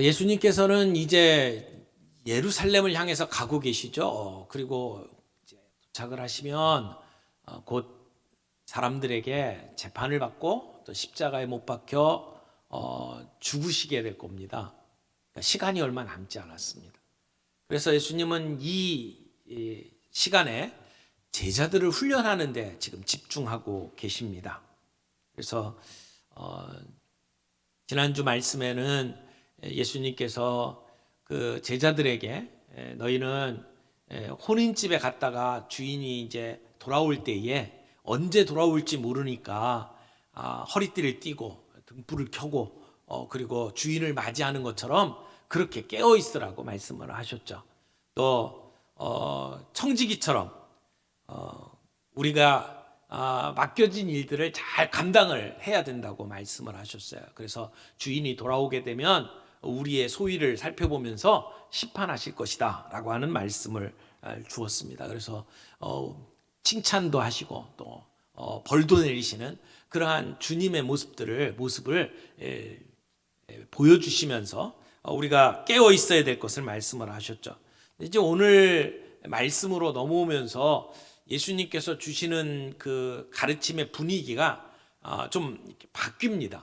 예수님께서는 이제 예루살렘을 향해서 가고 계시죠. 그리고 이제 도착을 하시면 곧 사람들에게 재판을 받고 또 십자가에 못 박혀 죽으시게 될 겁니다. 그러니까 시간이 얼마 남지 않았습니다. 그래서 예수님은 이 시간에 제자들을 훈련하는 데 지금 집중하고 계십니다. 그래서 지난주 말씀에는 예수님께서 그 제자들에게 너희는 혼인집에 갔다가 주인이 이제 돌아올 때에 언제 돌아올지 모르니까 허리띠를 띠고 등불을 켜고 그리고 주인을 맞이하는 것처럼 그렇게 깨어 있으라고 말씀을 하셨죠. 또 청지기처럼 우리가 맡겨진 일들을 잘 감당을 해야 된다고 말씀을 하셨어요. 그래서 주인이 돌아오게 되면 우리의 소위를 살펴보면서 심판하실 것이다 라고 하는 말씀을 주었습니다. 그래서 칭찬도 하시고 또 벌도 내리시는 그러한 주님의 모습을 보여주시면서 우리가 깨어 있어야 될 것을 말씀을 하셨죠. 이제 오늘 말씀으로 넘어오면서 예수님께서 주시는 그 가르침의 분위기가 좀 바뀝니다.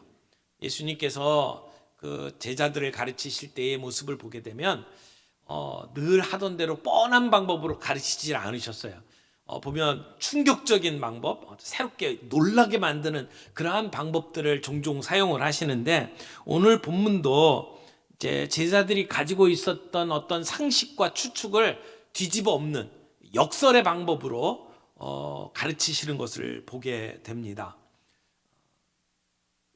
예수님께서 그 제자들을 가르치실 때의 모습을 보게 되면 늘 하던 대로 뻔한 방법으로 가르치지 않으셨어요. 보면 충격적인 방법, 새롭게 놀라게 만드는 그러한 방법들을 종종 사용을 하시는데 오늘 본문도 이제 제자들이 가지고 있었던 어떤 상식과 추측을 뒤집어 엎는 역설의 방법으로 가르치시는 것을 보게 됩니다.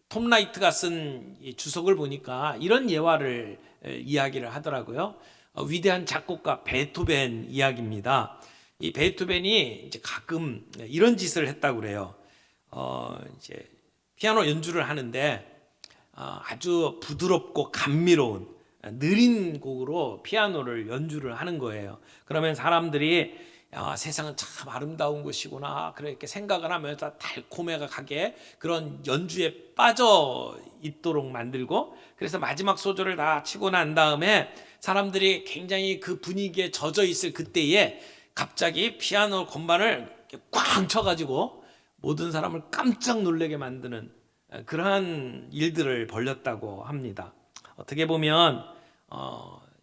톰 라이트가 쓴 주석을 보니까 이런 예화를 이야기를 하더라고요. 위대한 작곡가 베토벤 이야기입니다. 이 베토벤이 이제 가끔 이런 짓을 했다고 그래요. 이제 피아노 연주를 하는데 아주 부드럽고 감미로운 느린 곡으로 피아노를 연주를 하는 거예요. 그러면 사람들이 세상은 참 아름다운 곳이구나 그렇게 생각을 하면서 달콤하게 그런 연주에 빠져 있도록 만들고, 그래서 마지막 소절을 다 치고 난 다음에 사람들이 굉장히 그 분위기에 젖어 있을 그때에 갑자기 피아노 건반을 꽝 쳐가지고 모든 사람을 깜짝 놀라게 만드는 그러한 일들을 벌였다고 합니다. 어떻게 보면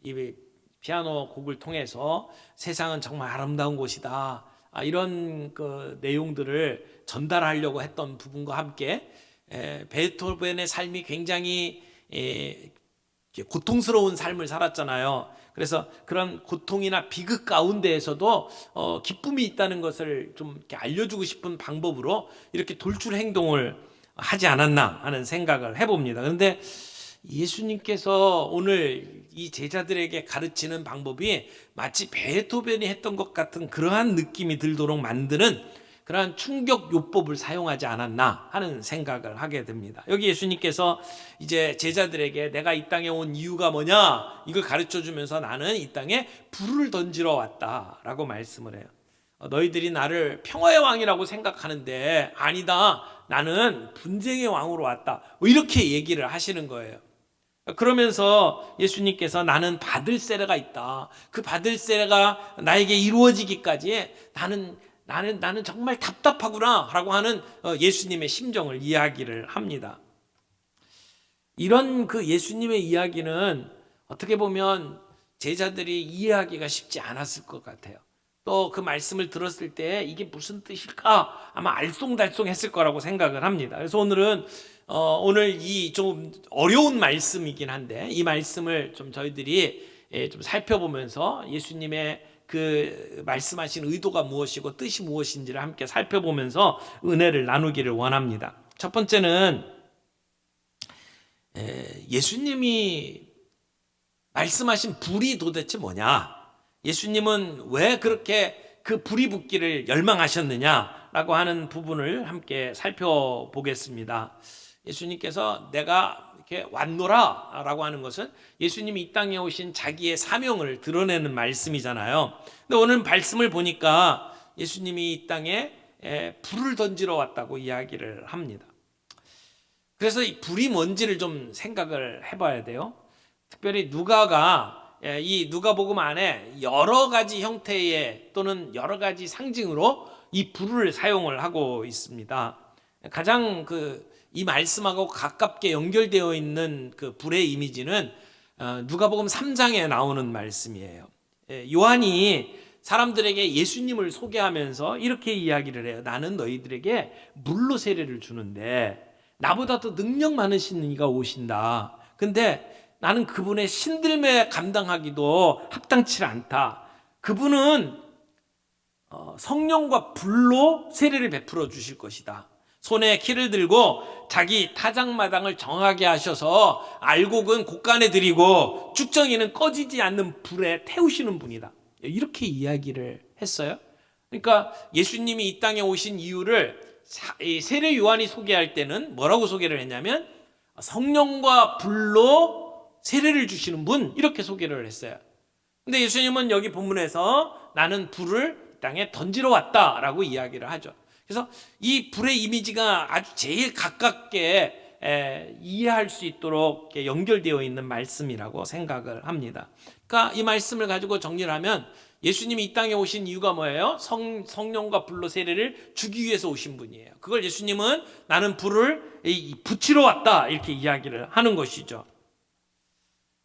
이 피아노 곡을 통해서 세상은 정말 아름다운 곳이다, 이런 그 내용들을 전달하려고 했던 부분과 함께 베토벤의 삶이 굉장히 고통스러운 삶을 살았잖아요. 그래서 그런 고통이나 비극 가운데에서도 기쁨이 있다는 것을 좀 이렇게 알려주고 싶은 방법으로 이렇게 돌출 행동을 하지 않았나 하는 생각을 해봅니다. 그런데 예수님께서 오늘 이 제자들에게 가르치는 방법이 마치 베토벤이 했던 것 같은 그러한 느낌이 들도록 만드는 그러한 충격 요법을 사용하지 않았나 하는 생각을 하게 됩니다. 여기 예수님께서 이제 제자들에게 내가 이 땅에 온 이유가 뭐냐 이걸 가르쳐 주면서 나는 이 땅에 불을 던지러 왔다라고 말씀을 해요. 너희들이 나를 평화의 왕이라고 생각하는데 아니다, 나는 분쟁의 왕으로 왔다, 이렇게 얘기를 하시는 거예요. 그러면서 예수님께서 나는 받을 세례가 있다, 그 받을 세례가 나에게 이루어지기까지 나는 정말 답답하구나 라고 하는 예수님의 심정을 이야기를 합니다. 이런 그 예수님의 이야기는 어떻게 보면 제자들이 이해하기가 쉽지 않았을 것 같아요. 또 그 말씀을 들었을 때 이게 무슨 뜻일까 아마 알쏭달쏭했을 거라고 생각을 합니다. 그래서 오늘 이 좀 어려운 말씀이긴 한데 이 말씀을 좀 저희들이 좀 살펴보면서 예수님의 그 말씀하신 의도가 무엇이고 뜻이 무엇인지를 함께 살펴보면서 은혜를 나누기를 원합니다. 첫 번째는 예수님이 말씀하신 불이 도대체 뭐냐? 예수님은 왜 그렇게 그 불이 붙기를 열망하셨느냐라고 하는 부분을 함께 살펴보겠습니다. 예수님께서 내가 이렇게 왔노라 라고 하는 것은 예수님이 이 땅에 오신 자기의 사명을 드러내는 말씀이잖아요. 근데 오늘 말씀을 보니까 예수님이 이 땅에 불을 던지러 왔다고 이야기를 합니다. 그래서 이 불이 뭔지를 좀 생각을 해봐야 돼요. 특별히 누가가 이 누가복음 안에 여러 가지 형태의 또는 여러 가지 상징으로 이 불을 사용을 하고 있습니다. 가장 이 말씀하고 가깝게 연결되어 있는 그 불의 이미지는 누가복음 3장에 나오는 말씀이에요. 요한이 사람들에게 예수님을 소개하면서 이렇게 이야기를 해요. 나는 너희들에게 물로 세례를 주는데 나보다 더 능력 많으신 이가 오신다. 근데 나는 그분의 신들매 감당하기도 합당치 않다. 그분은 성령과 불로 세례를 베풀어 주실 것이다. 손에 키를 들고 자기 타작마당을 정하게 하셔서 알곡은 곳간에 들이고 쭉정이는 꺼지지 않는 불에 태우시는 분이다. 이렇게 이야기를 했어요. 그러니까 예수님이 이 땅에 오신 이유를 세례 요한이 소개할 때는 뭐라고 소개를 했냐면 성령과 불로 세례를 주시는 분, 이렇게 소개를 했어요. 근데 예수님은 여기 본문에서 나는 불을 땅에 던지러 왔다라고 이야기를 하죠. 그래서 이 불의 이미지가 아주 제일 가깝게 이해할 수 있도록 연결되어 있는 말씀이라고 생각을 합니다. 그러니까 이 말씀을 가지고 정리를 하면 예수님이 이 땅에 오신 이유가 뭐예요? 성령과 불로 세례를 주기 위해서 오신 분이에요. 그걸 예수님은 나는 불을 붙이러 왔다, 이렇게 이야기를 하는 것이죠.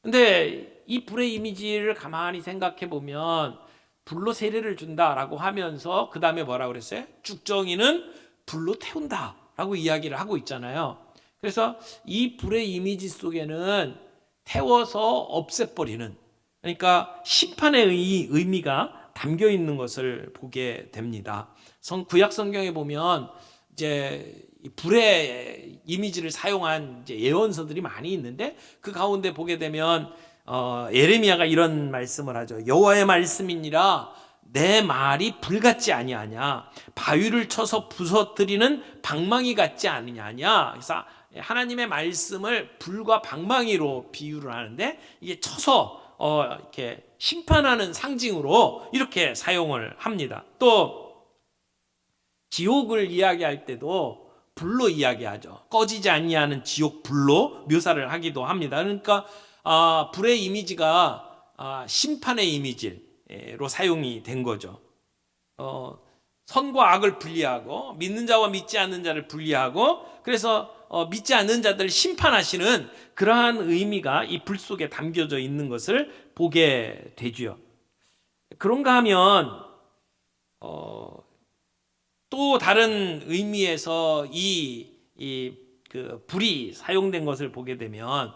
근데 이 불의 이미지를 가만히 생각해 보면 불로 세례를 준다라고 하면서 그 다음에 뭐라고 그랬어요? 쭉정이는 불로 태운다라고 이야기를 하고 있잖아요. 그래서 이 불의 이미지 속에는 태워서 없애버리는, 그러니까 심판의 의미가 담겨 있는 것을 보게 됩니다. 구약 성경에 보면 이제 불의 이미지를 사용한 이제 예언서들이 많이 있는데 그 가운데 보게 되면 예레미야가 이런 말씀을 하죠. 여호와의 말씀이니라 내 말이 불같지 아니하냐, 바위를 쳐서 부서뜨리는 방망이 같지 않느냐. 그래서 하나님의 말씀을 불과 방망이로 비유를 하는데 이게 쳐서 이렇게 심판하는 상징으로 이렇게 사용을 합니다. 또 지옥을 이야기할 때도 불로 이야기하죠. 꺼지지 아니하는 지옥 불로 묘사를 하기도 합니다. 그러니까 불의 이미지가 심판의 이미지로 사용이 된 거죠. 선과 악을 분리하고 믿는 자와 믿지 않는 자를 분리하고, 그래서 믿지 않는 자들을 심판하시는 그러한 의미가 이 불 속에 담겨져 있는 것을 보게 되죠. 그런가 하면 또 다른 의미에서 그 불이 사용된 것을 보게 되면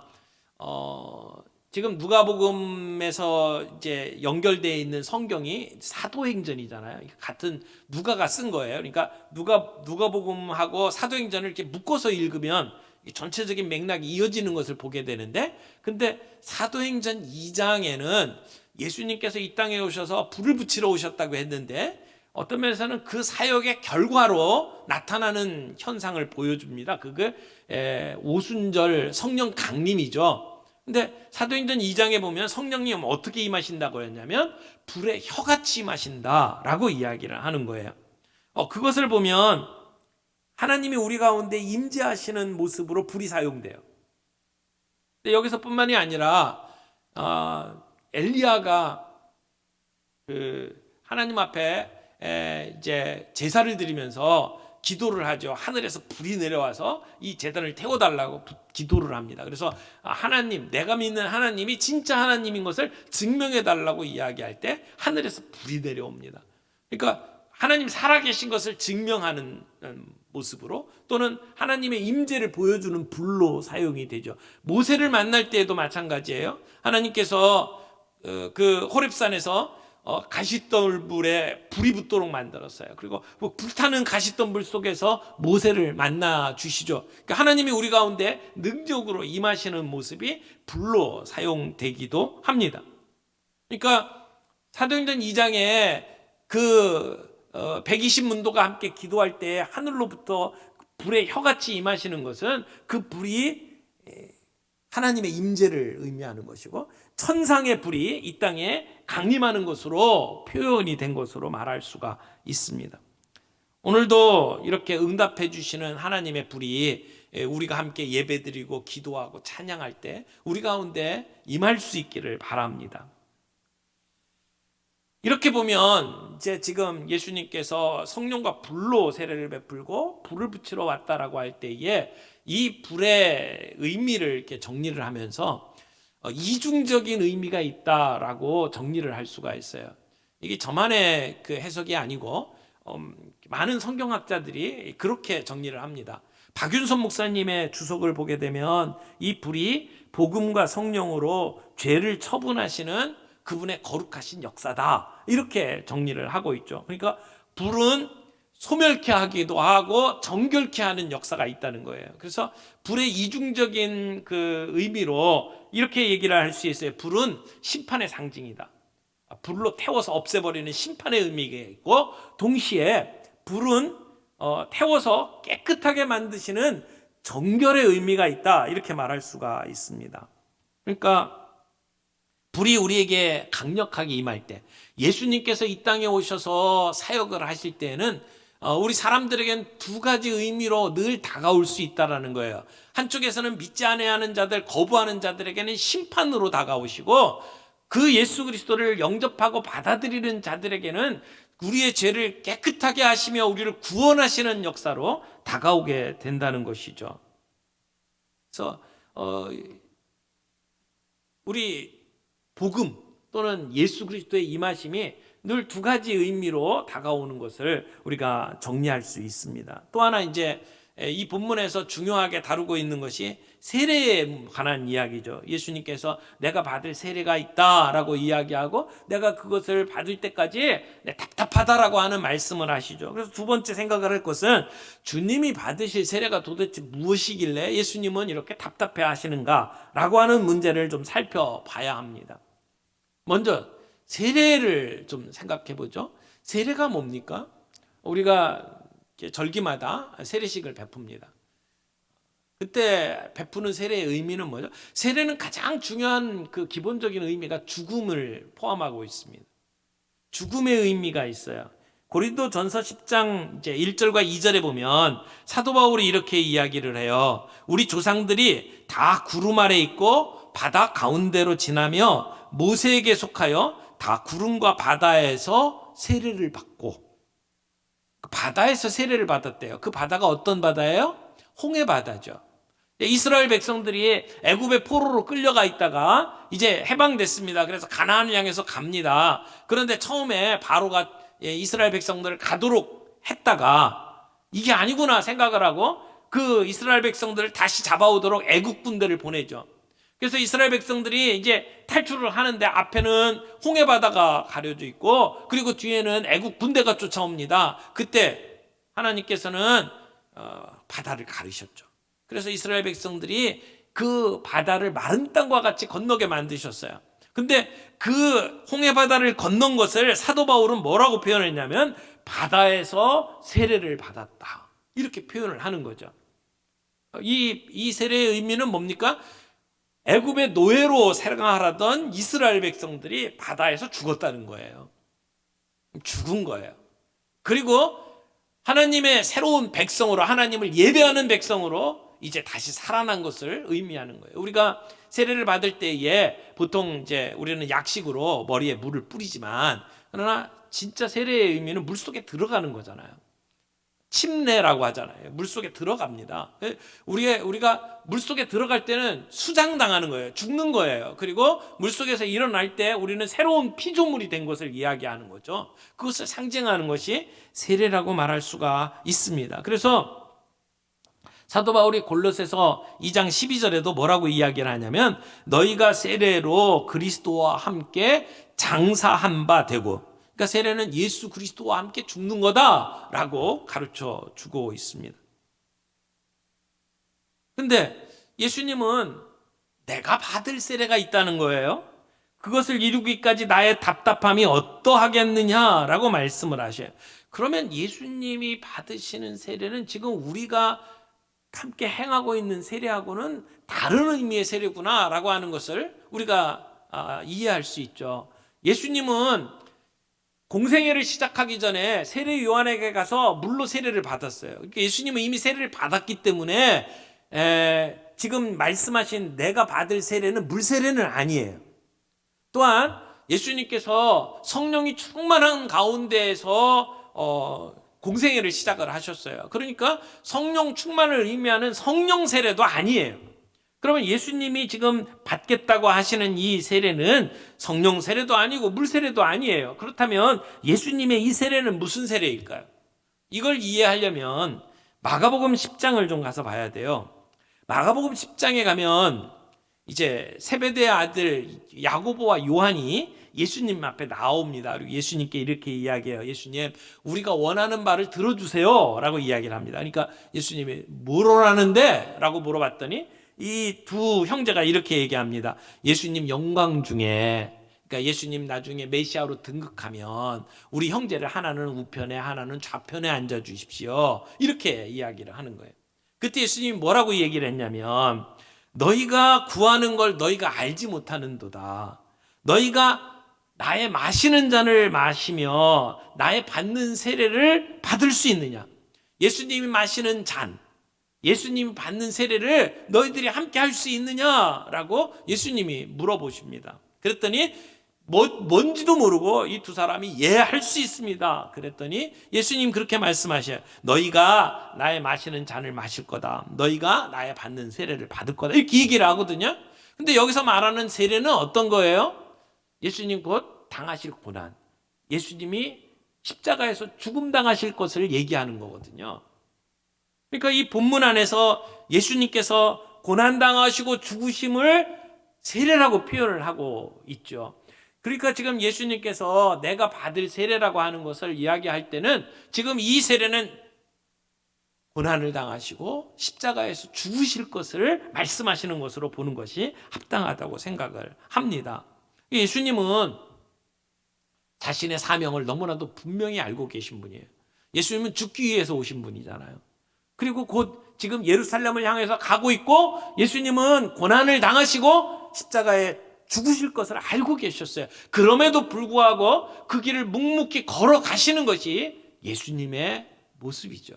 지금 누가복음에서 이제 연결되어 있는 성경이 사도행전이잖아요. 같은 누가가 쓴 거예요. 그러니까 누가복음하고 사도행전을 이렇게 묶어서 읽으면 전체적인 맥락이 이어지는 것을 보게 되는데, 근데 사도행전 2장에는 예수님께서 이 땅에 오셔서 불을 붙이러 오셨다고 했는데 어떤 면에서는 그 사역의 결과로 나타나는 현상을 보여줍니다. 그게 오순절 성령 강림이죠. 근데 사도행전 2장에 보면 성령님 어떻게 임하신다고 했냐면 불의 혀같이 임하신다라고 이야기를 하는 거예요. 그것을 보면 하나님이 우리 가운데 임재하시는 모습으로 불이 사용돼요. 근데 여기서뿐만이 아니라 엘리야가 하나님 앞에 이제 제사를 드리면서 기도를 하죠. 하늘에서 불이 내려와서 이 제단을 태워달라고 기도를 합니다. 그래서 하나님, 내가 믿는 하나님이 진짜 하나님인 것을 증명해달라고 이야기할 때 하늘에서 불이 내려옵니다. 그러니까 하나님 살아계신 것을 증명하는 모습으로, 또는 하나님의 임재를 보여주는 불로 사용이 되죠. 모세를 만날 때에도 마찬가지예요. 하나님께서 그 호렙산에서 가시덤불에 불이 붙도록 만들었어요. 그리고 불타는 가시덤불 속에서 모세를 만나 주시죠. 그러니까 하나님이 우리 가운데 능력으로 임하시는 모습이 불로 사용되기도 합니다. 그러니까 사도행전 2장에 그 120문도가 함께 기도할 때 하늘로부터 불의 혀같이 임하시는 것은 그 불이 하나님의 임재를 의미하는 것이고, 천상의 불이 이 땅에 강림하는 것으로 표현이 된 것으로 말할 수가 있습니다. 오늘도 이렇게 응답해 주시는 하나님의 불이 우리가 함께 예배드리고 기도하고 찬양할 때 우리 가운데 임할 수 있기를 바랍니다. 이렇게 보면 이제 지금 예수님께서 성령과 불로 세례를 베풀고 불을 붙이러 왔다라고 할 때에 이 불의 의미를 이렇게 정리를 하면서 이중적인 의미가 있다라고 정리를 할 수가 있어요. 이게 저만의 그 해석이 아니고 많은 성경학자들이 그렇게 정리를 합니다. 박윤선 목사님의 주석을 보게 되면 이 불이 복음과 성령으로 죄를 처분하시는 그분의 거룩하신 역사다, 이렇게 정리를 하고 있죠. 그러니까 불은 소멸케 하기도 하고 정결케 하는 역사가 있다는 거예요. 그래서 불의 이중적인 그 의미로 이렇게 얘기를 할 수 있어요. 불은 심판의 상징이다. 불로 태워서 없애버리는 심판의 의미가 있고, 동시에 불은 태워서 깨끗하게 만드시는 정결의 의미가 있다, 이렇게 말할 수가 있습니다. 그러니까 불이 우리에게 강력하게 임할 때, 예수님께서 이 땅에 오셔서 사역을 하실 때는 우리 사람들에겐 두 가지 의미로 늘 다가올 수 있다는 거예요. 한쪽에서는 믿지 아니하는 자들, 거부하는 자들에게는 심판으로 다가오시고, 그 예수 그리스도를 영접하고 받아들이는 자들에게는 우리의 죄를 깨끗하게 하시며 우리를 구원하시는 역사로 다가오게 된다는 것이죠. 그래서 우리 복음 또는 예수 그리스도의 임하심이 늘 두 가지 의미로 다가오는 것을 우리가 정리할 수 있습니다. 또 하나, 이제 이 본문에서 중요하게 다루고 있는 것이 세례에 관한 이야기죠. 예수님께서 내가 받을 세례가 있다라고 이야기하고 내가 그것을 받을 때까지 답답하다라고 하는 말씀을 하시죠. 그래서 두 번째 생각을 할 것은, 주님이 받으실 세례가 도대체 무엇이길래 예수님은 이렇게 답답해 하시는가라고 하는 문제를 좀 살펴봐야 합니다. 먼저 세례를 좀 생각해 보죠. 세례가 뭡니까? 우리가 절기마다 세례식을 베풉니다. 그때 베푸는 세례의 의미는 뭐죠? 세례는 가장 중요한 그 기본적인 의미가 죽음을 포함하고 있습니다. 죽음의 의미가 있어요. 고린도전서 10장 이제 1절과 2절에 보면 사도 바울이 이렇게 이야기를 해요. 우리 조상들이 다 구름 아래 있고 바다 가운데로 지나며 모세에게 속하여 다 구름과 바다에서 세례를 받고, 바다에서 세례를 받았대요. 그 바다가 어떤 바다예요? 홍해 바다죠. 이스라엘 백성들이 애굽의 포로로 끌려가 있다가 이제 해방됐습니다. 그래서 가나안을 향해서 갑니다. 그런데 처음에 바로가 이스라엘 백성들을 가도록 했다가 이게 아니구나 생각을 하고 그 이스라엘 백성들을 다시 잡아오도록 애국 군대를 보내죠. 그래서 이스라엘 백성들이 이제 탈출을 하는데 앞에는 홍해 바다가 가려져 있고, 그리고 뒤에는 애국 군대가 쫓아옵니다. 그때 하나님께서는 바다를 가르셨죠. 그래서 이스라엘 백성들이 그 바다를 마른 땅과 같이 건너게 만드셨어요. 근데 그 홍해 바다를 건넌 것을 사도 바울은 뭐라고 표현했냐면 바다에서 세례를 받았다, 이렇게 표현을 하는 거죠. 이 세례의 의미는 뭡니까? 애굽의 노예로 생활하던 이스라엘 백성들이 바다에서 죽었다는 거예요. 죽은 거예요. 그리고 하나님의 새로운 백성으로, 하나님을 예배하는 백성으로 이제 다시 살아난 것을 의미하는 거예요. 우리가 세례를 받을 때에 보통 이제 우리는 약식으로 머리에 물을 뿌리지만, 그러나 진짜 세례의 의미는 물속에 들어가는 거잖아요. 침례라고 하잖아요. 물속에 들어갑니다. 우리가 물속에 들어갈 때는 수장당하는 거예요. 죽는 거예요. 그리고 물속에서 일어날 때 우리는 새로운 피조물이 된 것을 이야기하는 거죠. 그것을 상징하는 것이 세례라고 말할 수가 있습니다. 그래서 사도 바울이 골로새서 2장 12절에도 뭐라고 이야기를 하냐면, 너희가 세례로 그리스도와 함께 장사한 바 되고, 그러니까 세례는 예수 그리스도와 함께 죽는 거다라고 가르쳐 주고 있습니다. 근데 예수님은 내가 받을 세례가 있다는 거예요. 그것을 이루기까지 나의 답답함이 어떠하겠느냐라고 말씀을 하셔요. 그러면 예수님이 받으시는 세례는 지금 우리가 함께 행하고 있는 세례하고는 다른 의미의 세례구나라고 하는 것을 우리가 이해할 수 있죠. 예수님은 공생애를 시작하기 전에 세례 요한에게 가서 물로 세례를 받았어요. 그러니까 예수님은 이미 세례를 받았기 때문에 지금 말씀하신 내가 받을 세례는 물 세례는 아니에요. 또한 예수님께서 성령이 충만한 가운데에서 공생애를 시작을 하셨어요. 그러니까 성령 충만을 의미하는 성령 세례도 아니에요. 그러면 예수님이 지금 받겠다고 하시는 이 세례는 성령 세례도 아니고 물 세례도 아니에요. 그렇다면 예수님의 이 세례는 무슨 세례일까요? 이걸 이해하려면 마가복음 10장을 좀 가서 봐야 돼요. 마가복음 10장에 가면 이제 세베대의 아들 야고보와 요한이 예수님 앞에 나옵니다. 그리고 예수님께 이렇게 이야기해요. 예수님, 우리가 원하는 바를 들어주세요 라고 이야기를 합니다. 그러니까 예수님이 뭘 원하는데? 라고 물어봤더니 이 두 형제가 이렇게 얘기합니다. 예수님 영광 중에, 그러니까 예수님 나중에 메시아로 등극하면 우리 형제를 하나는 우편에 하나는 좌편에 앉아주십시오. 이렇게 이야기를 하는 거예요. 그때 예수님이 뭐라고 얘기를 했냐면, 너희가 구하는 걸 너희가 알지 못하는도다. 너희가 나의 마시는 잔을 마시며 나의 받는 세례를 받을 수 있느냐? 예수님이 마시는 잔, 예수님이 받는 세례를 너희들이 함께 할 수 있느냐라고 예수님이 물어보십니다. 그랬더니 뭔지도 모르고 이 두 사람이 예, 할 수 있습니다. 그랬더니 예수님 그렇게 말씀하셔요. 너희가 나의 마시는 잔을 마실 거다. 너희가 나의 받는 세례를 받을 거다. 이렇게 얘기를 하거든요. 근데 여기서 말하는 세례는 어떤 거예요? 예수님 곧 당하실 고난, 예수님이 십자가에서 죽음 당하실 것을 얘기하는 거거든요. 그러니까 이 본문 안에서 예수님께서 고난 당하시고 죽으심을 세례라고 표현을 하고 있죠. 그러니까 지금 예수님께서 내가 받을 세례라고 하는 것을 이야기할 때는 지금 이 세례는 고난을 당하시고 십자가에서 죽으실 것을 말씀하시는 것으로 보는 것이 합당하다고 생각을 합니다. 예수님은 자신의 사명을 너무나도 분명히 알고 계신 분이에요. 예수님은 죽기 위해서 오신 분이잖아요. 그리고 곧 지금 예루살렘을 향해서 가고 있고 예수님은 고난을 당하시고 십자가에 죽으실 것을 알고 계셨어요. 그럼에도 불구하고 그 길을 묵묵히 걸어가시는 것이 예수님의 모습이죠.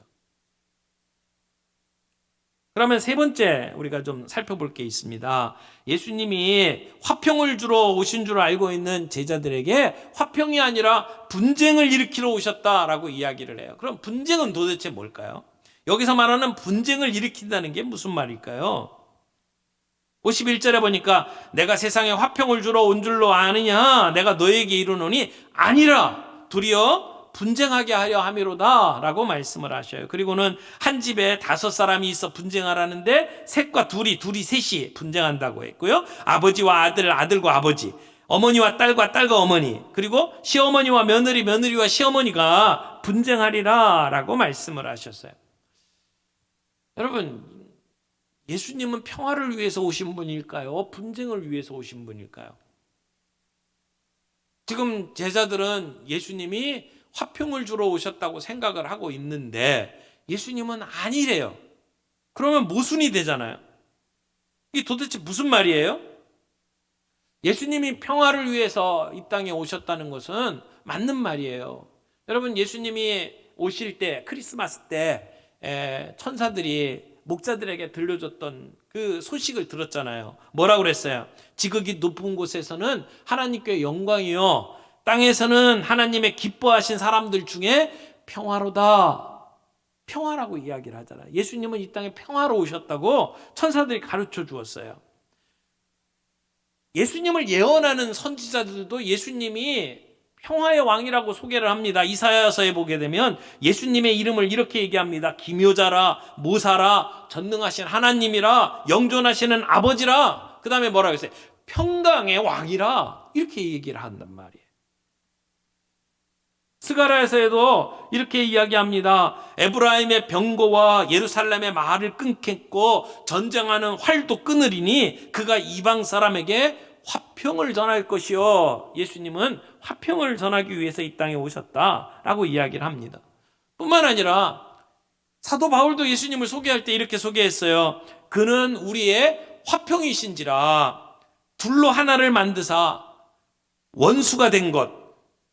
그러면 세 번째 우리가 좀 살펴볼 게 있습니다. 예수님이 화평을 주러 오신 줄 알고 있는 제자들에게 화평이 아니라 분쟁을 일으키러 오셨다라고 이야기를 해요. 그럼 분쟁은 도대체 뭘까요? 여기서 말하는 분쟁을 일으킨다는 게 무슨 말일까요? 51절에 보니까 내가 세상에 화평을 주러 온 줄로 아느냐? 내가 너에게 이르노니 아니라 도리어 분쟁하게 하려 함이로다 라고 말씀을 하셔요. 그리고는 한 집에 5사람이 있어 분쟁하라는데 셋과 둘이 셋이 분쟁한다고 했고요. 아버지와 아들, 아들과 아버지, 어머니와 딸과 딸과 어머니, 그리고 시어머니와 며느리, 며느리와 시어머니가 분쟁하리라 라고 말씀을 하셨어요. 여러분, 예수님은 평화를 위해서 오신 분일까요? 분쟁을 위해서 오신 분일까요? 지금 제자들은 예수님이 화평을 주러 오셨다고 생각을 하고 있는데 예수님은 아니래요. 그러면 모순이 되잖아요. 이게 도대체 무슨 말이에요? 예수님이 평화를 위해서 이 땅에 오셨다는 것은 맞는 말이에요. 여러분, 예수님이 오실 때, 크리스마스 때 천사들이 목자들에게 들려줬던 그 소식을 들었잖아요. 뭐라고 그랬어요? 지극히 높은 곳에서는 하나님께 영광이요, 땅에서는 하나님의 기뻐하신 사람들 중에 평화로다. 평화라고 이야기를 하잖아요. 예수님은 이 땅에 평화로 오셨다고 천사들이 가르쳐 주었어요. 예수님을 예언하는 선지자들도 예수님이 평화의 왕이라고 소개를 합니다. 이사야서에 보게 되면 예수님의 이름을 이렇게 얘기합니다. 기묘자라, 모사라, 전능하신 하나님이라, 영존하시는 아버지라. 그 다음에 뭐라고 했어요? 평강의 왕이라. 이렇게 얘기를 한단 말이에요. 스가랴에서도 이렇게 이야기합니다. 에브라임의 병거와 예루살렘의 말을 끊겠고 전쟁하는 활도 끊으리니 그가 이방 사람에게 화평을 전할 것이요. 예수님은 화평을 전하기 위해서 이 땅에 오셨다라고 이야기를 합니다. 뿐만 아니라 사도 바울도 예수님을 소개할 때 이렇게 소개했어요. 그는 우리의 화평이신지라 둘로 하나를 만드사 원수가 된 것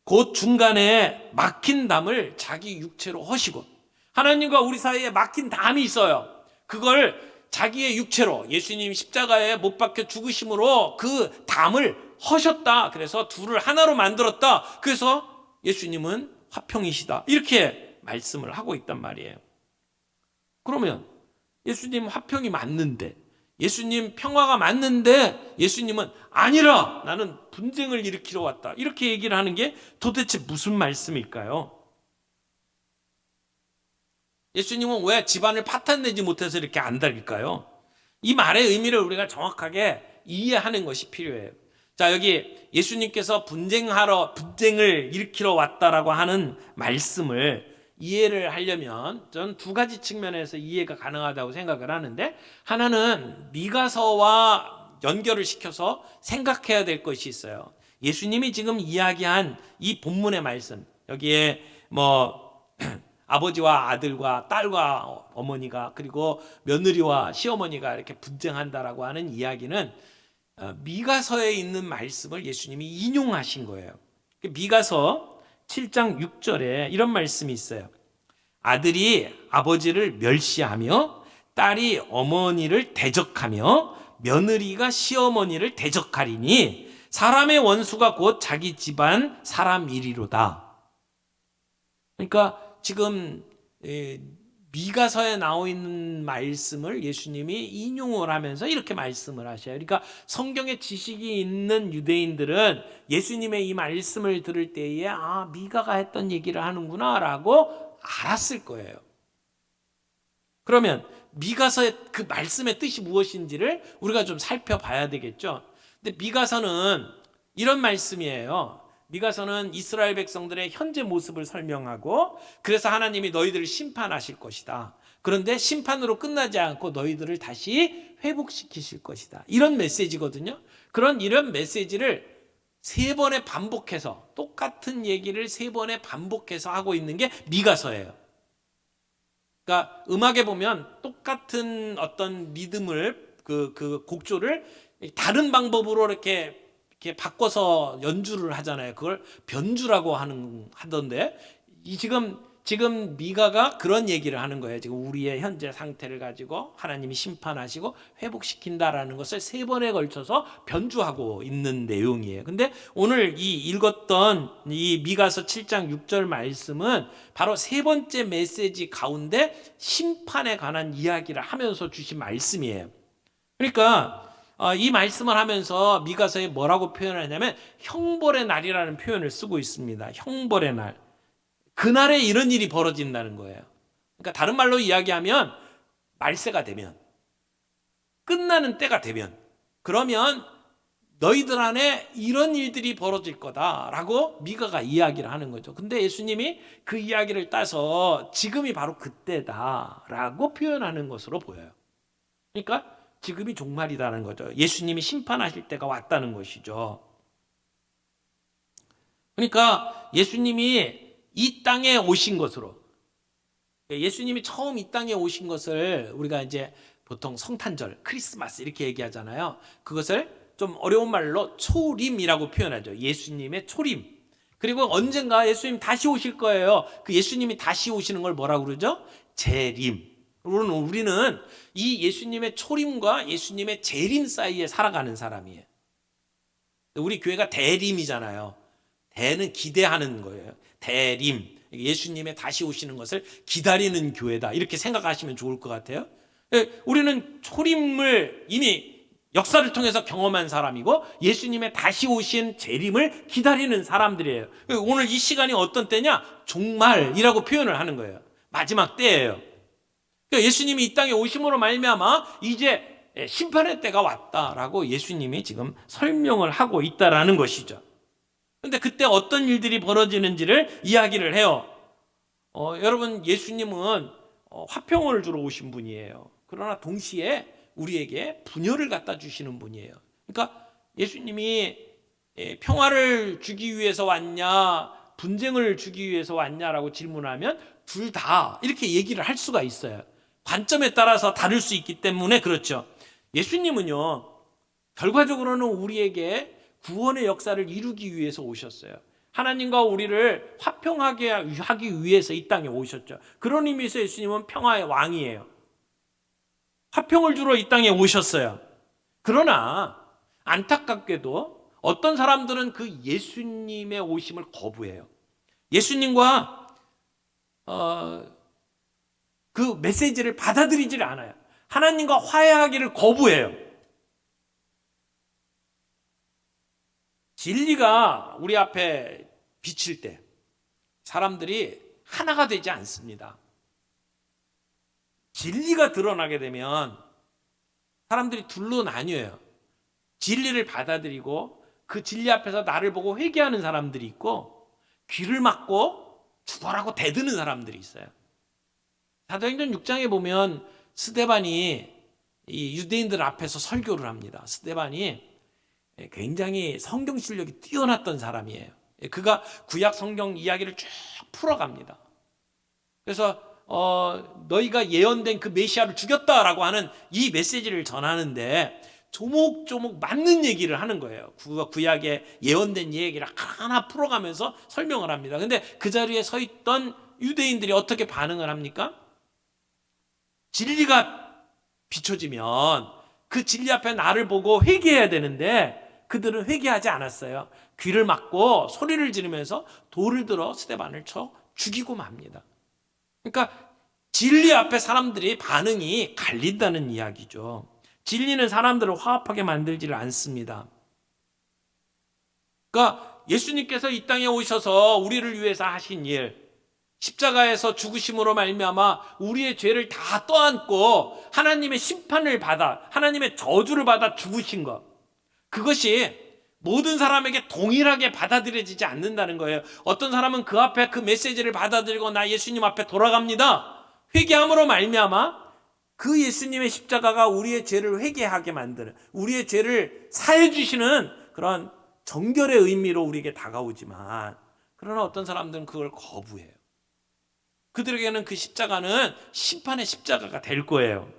곧 중간에 막힌 담을 자기 육체로 허시고, 하나님과 우리 사이에 막힌 담이 있어요. 그걸 자기의 육체로 예수님 십자가에 못 박혀 죽으심으로 그 담을 허셨다. 그래서 둘을 하나로 만들었다. 그래서 예수님은 화평이시다. 이렇게 말씀을 하고 있단 말이에요. 그러면 예수님 화평이 맞는데, 예수님 평화가 맞는데 예수님은 아니라 나는 분쟁을 일으키러 왔다. 이렇게 얘기를 하는 게 도대체 무슨 말씀일까요? 예수님은 왜 집안을 파탄내지 못해서 이렇게 안달일까요? 이 말의 의미를 우리가 정확하게 이해하는 것이 필요해요. 자, 여기 예수님께서 분쟁을 일으키러 왔다라고 하는 말씀을 이해를 하려면 전 두 가지 측면에서 이해가 가능하다고 생각을 하는데, 하나는 미가서와 연결을 시켜서 생각해야 될 것이 있어요. 예수님이 지금 이야기한 이 본문의 말씀, 여기에 아버지와 아들과 딸과 어머니가, 그리고 며느리와 시어머니가 이렇게 분쟁한다라고 하는 이야기는 미가서에 있는 말씀을 예수님이 인용하신 거예요. 미가서 7장 6절에 이런 말씀이 있어요. 아들이 아버지를 멸시하며 딸이 어머니를 대적하며 며느리가 시어머니를 대적하리니 사람의 원수가 곧 자기 집안 사람이리로다. 그러니까 지금 미가서에 나와 있는 말씀을 예수님이 인용을 하면서 이렇게 말씀을 하셔요. 그러니까 성경에 지식이 있는 유대인들은 예수님의 이 말씀을 들을 때에 미가가 했던 얘기를 하는구나 라고 알았을 거예요. 그러면 미가서의 그 말씀의 뜻이 무엇인지를 우리가 좀 살펴봐야 되겠죠. 근데 미가서는 이런 말씀이에요. 미가서는 이스라엘 백성들의 현재 모습을 설명하고, 그래서 하나님이 너희들을 심판하실 것이다. 그런데 심판으로 끝나지 않고 너희들을 다시 회복시키실 것이다. 이런 메시지거든요. 이런 메시지를 세 번에 반복해서, 똑같은 얘기를 세 번에 반복해서 하고 있는 게 미가서예요. 그러니까 음악에 보면 똑같은 어떤 리듬을, 그 곡조를 다른 방법으로 이렇게 바꿔서 연주를 하잖아요. 그걸 변주라고 하던데, 지금 미가가 그런 얘기를 하는 거예요. 지금 우리의 현재 상태를 가지고 하나님이 심판하시고 회복시킨다라는 것을 세 번에 걸쳐서 변주하고 있는 내용이에요. 근데 오늘 이 읽었던 이 미가서 7장 6절 말씀은 바로 세 번째 메시지 가운데 심판에 관한 이야기를 하면서 주신 말씀이에요. 그러니까 이 말씀을 하면서 미가서에 뭐라고 표현하냐면 형벌의 날이라는 표현을 쓰고 있습니다. 형벌의 날. 그날에 이런 일이 벌어진다는 거예요. 그러니까 다른 말로 이야기하면 말세가 되면, 끝나는 때가 되면, 그러면 너희들 안에 이런 일들이 벌어질 거다라고 미가가 이야기를 하는 거죠. 근데 예수님이 그 이야기를 따서 지금이 바로 그때다라고 표현하는 것으로 보여요. 그러니까 지금이 종말이라는 거죠. 예수님이 심판하실 때가 왔다는 것이죠. 그러니까 예수님이 이 땅에 오신 것으로, 예수님이 처음 이 땅에 오신 것을 우리가 이제 보통 성탄절, 크리스마스 이렇게 얘기하잖아요. 그것을 좀 어려운 말로 초림이라고 표현하죠. 예수님의 초림. 그리고 언젠가 예수님 다시 오실 거예요. 그 예수님이 다시 오시는 걸 뭐라고 그러죠? 재림. 우리는 이 예수님의 초림과 예수님의 재림 사이에 살아가는 사람이에요. 우리 교회가 대림이잖아요. 대는 기대하는 거예요. 대림. 예수님의 다시 오시는 것을 기다리는 교회다. 이렇게 생각하시면 좋을 것 같아요. 우리는 초림을 이미 역사를 통해서 경험한 사람이고 예수님의 다시 오신 재림을 기다리는 사람들이에요. 오늘 이 시간이 어떤 때냐? 종말이라고 표현을 하는 거예요. 마지막 때예요. 예수님이 이 땅에 오심으로 말미암아 이제 심판의 때가 왔다라고 예수님이 지금 설명을 하고 있다라는 것이죠. 그런데 그때 어떤 일들이 벌어지는지를 이야기를 해요. 여러분, 예수님은 화평을 주러 오신 분이에요. 그러나 동시에 우리에게 분열을 갖다 주시는 분이에요. 그러니까 예수님이 평화를 주기 위해서 왔냐, 분쟁을 주기 위해서 왔냐라고 질문하면 둘 다 이렇게 얘기를 할 수가 있어요. 관점에 따라서 다를 수 있기 때문에 그렇죠. 예수님은요, 결과적으로는 우리에게 구원의 역사를 이루기 위해서 오셨어요. 하나님과 우리를 화평하게 하기 위해서 이 땅에 오셨죠. 그런 의미에서 예수님은 평화의 왕이에요. 화평을 주러 이 땅에 오셨어요. 그러나 안타깝게도 어떤 사람들은 그 예수님의 오심을 거부해요. 예수님과 그 메시지를 받아들이질 않아요. 하나님과 화해하기를 거부해요. 진리가 우리 앞에 비칠 때 사람들이 하나가 되지 않습니다. 진리가 드러나게 되면 사람들이 둘로 나뉘어요. 진리를 받아들이고 그 진리 앞에서 나를 보고 회개하는 사람들이 있고, 귀를 막고 죽어라고 대드는 사람들이 있어요. 사도행전 6장에 보면 스데반이 이 유대인들 앞에서 설교를 합니다. 스데반이 굉장히 성경 실력이 뛰어났던 사람이에요. 그가 구약 성경 이야기를 쭉 풀어갑니다. 그래서 너희가 예언된 그 메시아를 죽였다라고 하는 이 메시지를 전하는데 조목조목 맞는 얘기를 하는 거예요. 구약에 예언된 얘기를 하나 풀어가면서 설명을 합니다. 근데 그 자리에 서 있던 유대인들이 어떻게 반응을 합니까? 진리가 비춰지면 그 진리 앞에 나를 보고 회개해야 되는데 그들은 회개하지 않았어요. 귀를 막고 소리를 지르면서 돌을 들어 스데반을 쳐 죽이고 맙니다. 그러니까 진리 앞에 사람들이 반응이 갈린다는 이야기죠. 진리는 사람들을 화합하게 만들지를 않습니다. 그러니까 예수님께서 이 땅에 오셔서 우리를 위해서 하신 일, 십자가에서 죽으심으로 말미암아 우리의 죄를 다 떠안고 하나님의 심판을 받아, 하나님의 저주를 받아 죽으신 것, 그것이 모든 사람에게 동일하게 받아들여지지 않는다는 거예요. 어떤 사람은 그 앞에 그 메시지를 받아들이고 나 예수님 앞에 돌아갑니다. 회개함으로 말미암아 그 예수님의 십자가가 우리의 죄를 회개하게 만드는, 우리의 죄를 사해 주시는 그런 정결의 의미로 우리에게 다가오지만, 그러나 어떤 사람들은 그걸 거부해요. 그들에게는 그 십자가는 심판의 십자가가 될 거예요.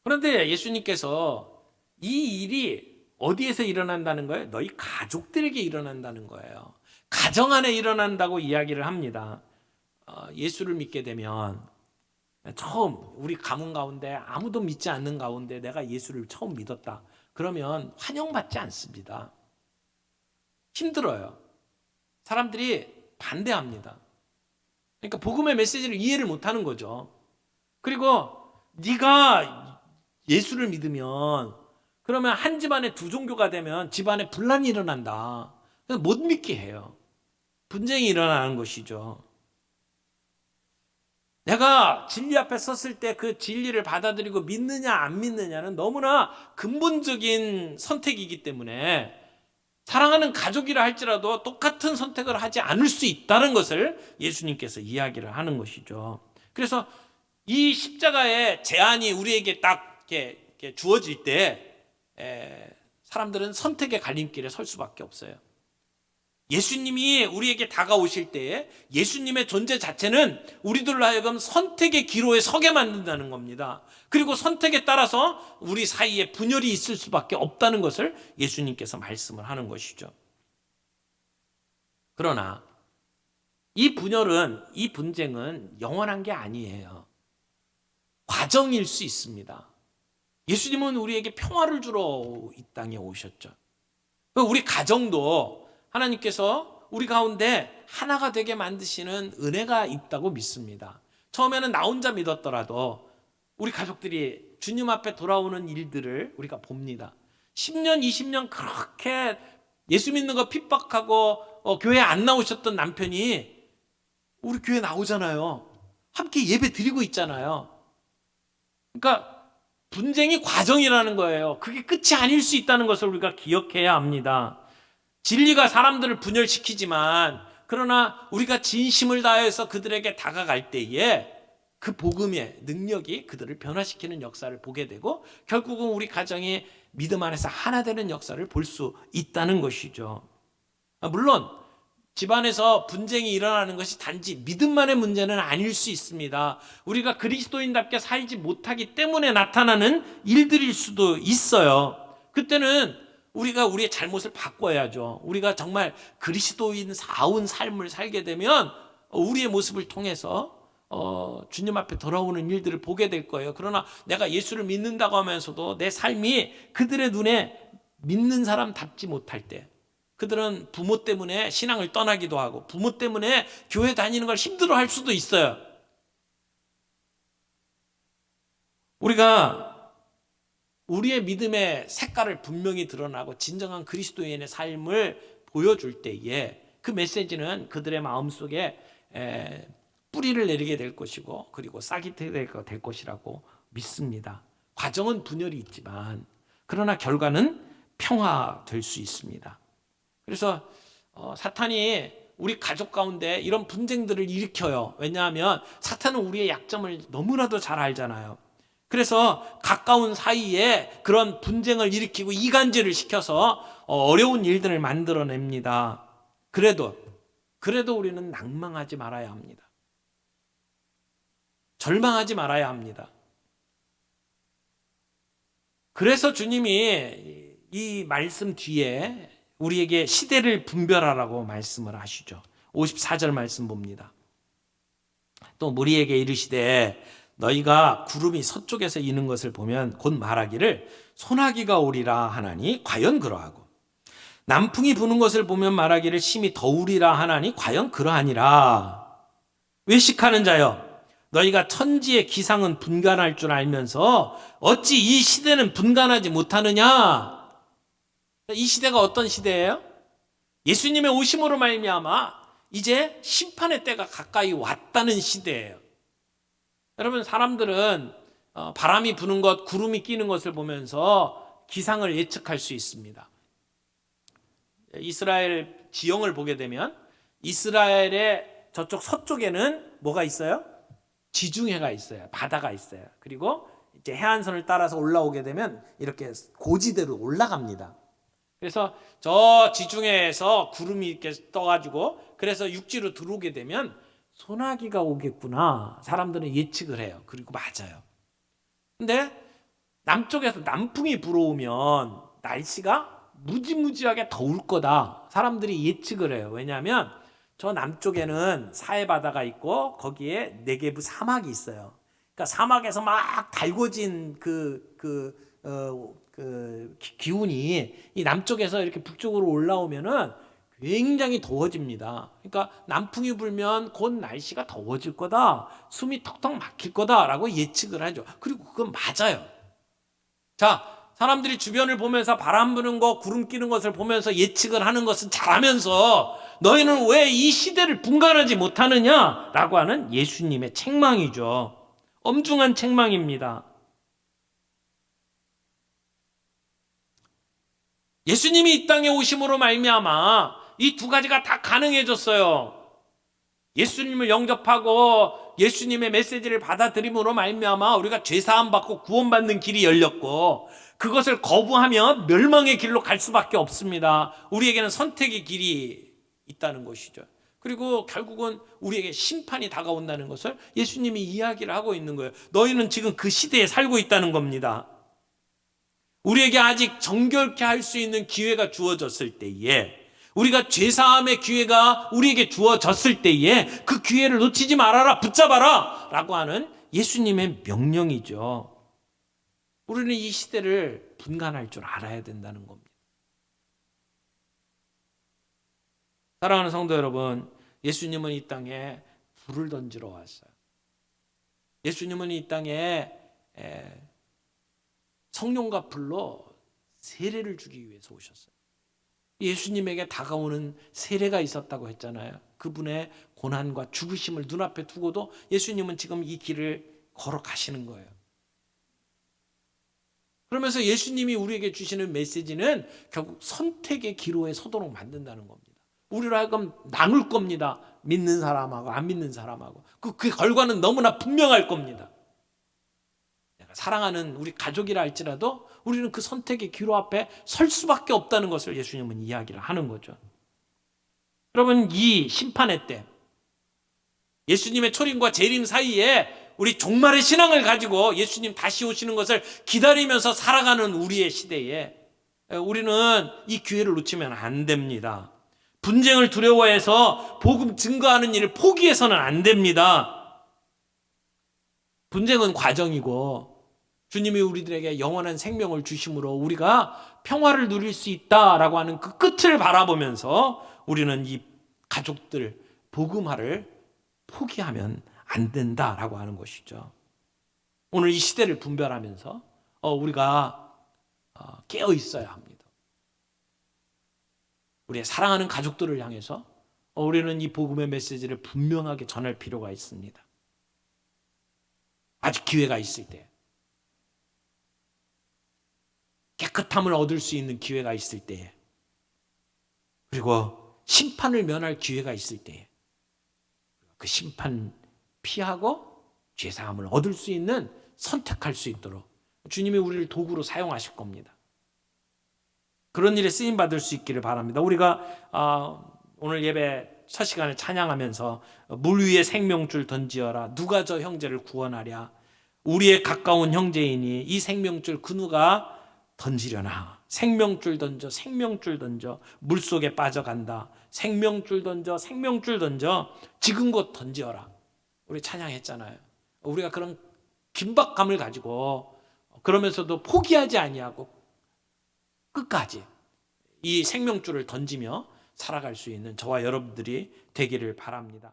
그런데 예수님께서 이 일이 어디에서 일어난다는 거예요? 너희 가족들에게 일어난다는 거예요. 가정 안에 일어난다고 이야기를 합니다. 예수를 믿게 되면 처음 우리 가문 가운데 아무도 믿지 않는 가운데 내가 예수를 처음 믿었다. 그러면 환영받지 않습니다. 힘들어요. 사람들이 반대합니다. 그러니까 복음의 메시지를 이해를 못하는 거죠. 그리고 네가 예수를 믿으면 그러면 한 집안에 두 종교가 되면 집안에 분란이 일어난다. 못 믿게 해요. 분쟁이 일어나는 것이죠. 내가 진리 앞에 섰을 때 그 진리를 받아들이고 믿느냐 안 믿느냐는 너무나 근본적인 선택이기 때문에 사랑하는 가족이라 할지라도 똑같은 선택을 하지 않을 수 있다는 것을 예수님께서 이야기를 하는 것이죠. 그래서 이 십자가의 제안이 우리에게 딱 이렇게 주어질 때 사람들은 선택의 갈림길에 설 수밖에 없어요. 예수님이 우리에게 다가오실 때에 예수님의 존재 자체는 우리들로 하여금 선택의 기로에 서게 만든다는 겁니다. 그리고 선택에 따라서 우리 사이에 분열이 있을 수밖에 없다는 것을 예수님께서 말씀을 하는 것이죠. 그러나 이 분열은, 이 분쟁은 영원한 게 아니에요. 과정일 수 있습니다. 예수님은 우리에게 평화를 주러 이 땅에 오셨죠. 우리 가정도 하나님께서 우리 가운데 하나가 되게 만드시는 은혜가 있다고 믿습니다. 처음에는 나 혼자 믿었더라도 우리 가족들이 주님 앞에 돌아오는 일들을 우리가 봅니다. 10년, 20년 그렇게 예수 믿는 거 핍박하고 교회 안 나오셨던 남편이 우리 교회 나오잖아요. 함께 예배 드리고 있잖아요. 그러니까 분쟁이 과정이라는 거예요. 그게 끝이 아닐 수 있다는 것을 우리가 기억해야 합니다. 진리가 사람들을 분열시키지만 그러나 우리가 진심을 다해서 그들에게 다가갈 때에 그 복음의 능력이 그들을 변화시키는 역사를 보게 되고 결국은 우리 가정이 믿음 안에서 하나 되는 역사를 볼 수 있다는 것이죠. 물론 집안에서 분쟁이 일어나는 것이 단지 믿음만의 문제는 아닐 수 있습니다. 우리가 그리스도인답게 살지 못하기 때문에 나타나는 일들일 수도 있어요. 그때는 우리가 우리의 잘못을 바꿔야죠. 우리가 정말 그리스도인사운 삶을 살게 되면 우리의 모습을 통해서 주님 앞에 돌아오는 일들을 보게 될 거예요. 그러나 내가 예수를 믿는다고 하면서도 내 삶이 그들의 눈에 믿는 사람답지 못할 때, 그들은 부모 때문에 신앙을 떠나기도 하고 부모 때문에 교회 다니는 걸 힘들어할 수도 있어요. 우리가 우리의 믿음의 색깔을 분명히 드러나고 진정한 그리스도인의 삶을 보여줄 때에 그 메시지는 그들의 마음속에 뿌리를 내리게 될 것이고 그리고 싹이 될 것이라고 믿습니다. 과정은 분열이 있지만 그러나 결과는 평화될 수 있습니다. 그래서 사탄이 우리 가족 가운데 이런 분쟁들을 일으켜요. 왜냐하면 사탄은 우리의 약점을 너무나도 잘 알잖아요. 그래서 가까운 사이에 그런 분쟁을 일으키고 이간질을 시켜서 어려운 일들을 만들어냅니다. 그래도 우리는 낭망하지 말아야 합니다. 절망하지 말아야 합니다. 그래서 주님이 이 말씀 뒤에 우리에게 시대를 분별하라고 말씀을 하시죠. 54절 말씀 봅니다. 또 무리에게 이르시되 너희가 구름이 서쪽에서 이는 것을 보면 곧 말하기를 소나기가 오리라 하나니 과연 그러하고 남풍이 부는 것을 보면 말하기를 심히 더우리라 하나니 과연 그러하니라. 외식하는 자여 너희가 천지의 기상은 분간할 줄 알면서 어찌 이 시대는 분간하지 못하느냐. 이 시대가 어떤 시대예요? 예수님의 오심으로 말미암아 이제 심판의 때가 가까이 왔다는 시대예요. 여러분, 사람들은 바람이 부는 것, 구름이 끼는 것을 보면서 기상을 예측할 수 있습니다. 이스라엘 지형을 보게 되면 이스라엘의 저쪽 서쪽에는 뭐가 있어요? 지중해가 있어요. 바다가 있어요. 그리고 이제 해안선을 따라서 올라오게 되면 이렇게 고지대로 올라갑니다. 그래서 저 지중해에서 구름이 이렇게 떠가지고 그래서 육지로 들어오게 되면 소나기가 오겠구나. 사람들은 예측을 해요. 그리고 맞아요. 근데 남쪽에서 남풍이 불어오면 날씨가 무지무지하게 더울 거다. 사람들이 예측을 해요. 왜냐하면 저 남쪽에는 사해바다가 있고 거기에 네게브 사막이 있어요. 그러니까 사막에서 막 달궈진 기운이 이 남쪽에서 이렇게 북쪽으로 올라오면은 굉장히 더워집니다. 그러니까 남풍이 불면 곧 날씨가 더워질 거다. 숨이 턱턱 막힐 거다라고 예측을 하죠. 그리고 그건 맞아요. 자, 사람들이 주변을 보면서 바람 부는 거, 구름 끼는 것을 보면서 예측을 하는 것은 잘하면서 너희는 왜 이 시대를 분간하지 못하느냐라고 하는 예수님의 책망이죠. 엄중한 책망입니다. 예수님이 이 땅에 오심으로 말미암아 이 두 가지가 다 가능해졌어요. 예수님을 영접하고 예수님의 메시지를 받아들임으로 말미암아 우리가 죄사함 받고 구원받는 길이 열렸고 그것을 거부하면 멸망의 길로 갈 수밖에 없습니다. 우리에게는 선택의 길이 있다는 것이죠. 그리고 결국은 우리에게 심판이 다가온다는 것을 예수님이 이야기를 하고 있는 거예요. 너희는 지금 그 시대에 살고 있다는 겁니다. 우리에게 아직 정결케 할 수 있는 기회가 주어졌을 때에 우리가 죄사함의 기회가 우리에게 주어졌을 때에 그 기회를 놓치지 말아라, 붙잡아라 라고 하는 예수님의 명령이죠. 우리는 이 시대를 분간할 줄 알아야 된다는 겁니다. 사랑하는 성도 여러분, 예수님은 이 땅에 불을 던지러 왔어요. 예수님은 이 땅에 성령과 불로 세례를 주기 위해서 오셨어요. 예수님에게 다가오는 세례가 있었다고 했잖아요. 그분의 고난과 죽으심을 눈앞에 두고도 예수님은 지금 이 길을 걸어가시는 거예요. 그러면서 예수님이 우리에게 주시는 메시지는 결국 선택의 기로에 서도록 만든다는 겁니다. 우리로 하여금 나눌 겁니다. 믿는 사람하고 안 믿는 사람하고. 그 결과는 너무나 분명할 겁니다. 사랑하는 우리 가족이라 할지라도 우리는 그 선택의 기로 앞에 설 수밖에 없다는 것을 예수님은 이야기를 하는 거죠. 여러분, 이 심판의 때 예수님의 초림과 재림 사이에 우리 종말의 신앙을 가지고 예수님 다시 오시는 것을 기다리면서 살아가는 우리의 시대에 우리는 이 기회를 놓치면 안 됩니다. 분쟁을 두려워해서 복음 증거하는 일을 포기해서는 안 됩니다. 분쟁은 과정이고 주님이 우리들에게 영원한 생명을 주심으로 우리가 평화를 누릴 수 있다라고 하는 그 끝을 바라보면서 우리는 이 가족들 복음화를 포기하면 안 된다라고 하는 것이죠. 오늘 이 시대를 분별하면서 우리가 깨어 있어야 합니다. 우리의 사랑하는 가족들을 향해서 우리는 이 복음의 메시지를 분명하게 전할 필요가 있습니다. 아직 기회가 있을 때, 깨끗함을 얻을 수 있는 기회가 있을 때, 그리고 심판을 면할 기회가 있을 때, 그 심판 피하고 죄사함을 얻을 수 있는 선택할 수 있도록 주님이 우리를 도구로 사용하실 겁니다. 그런 일에 쓰임 받을 수 있기를 바랍니다. 우리가 오늘 예배 첫 시간에 찬양하면서 물 위에 생명줄 던지어라. 누가 저 형제를 구원하랴. 우리의 가까운 형제이니 이 생명줄 그 누가 던지려나. 생명줄 던져, 생명줄 던져. 물속에 빠져간다. 생명줄 던져, 생명줄 던져. 지금 곧 던지어라. 우리 찬양했잖아요. 우리가 그런 긴박감을 가지고 그러면서도 포기하지 아니하고 끝까지 이 생명줄을 던지며 살아갈 수 있는 저와 여러분들이 되기를 바랍니다.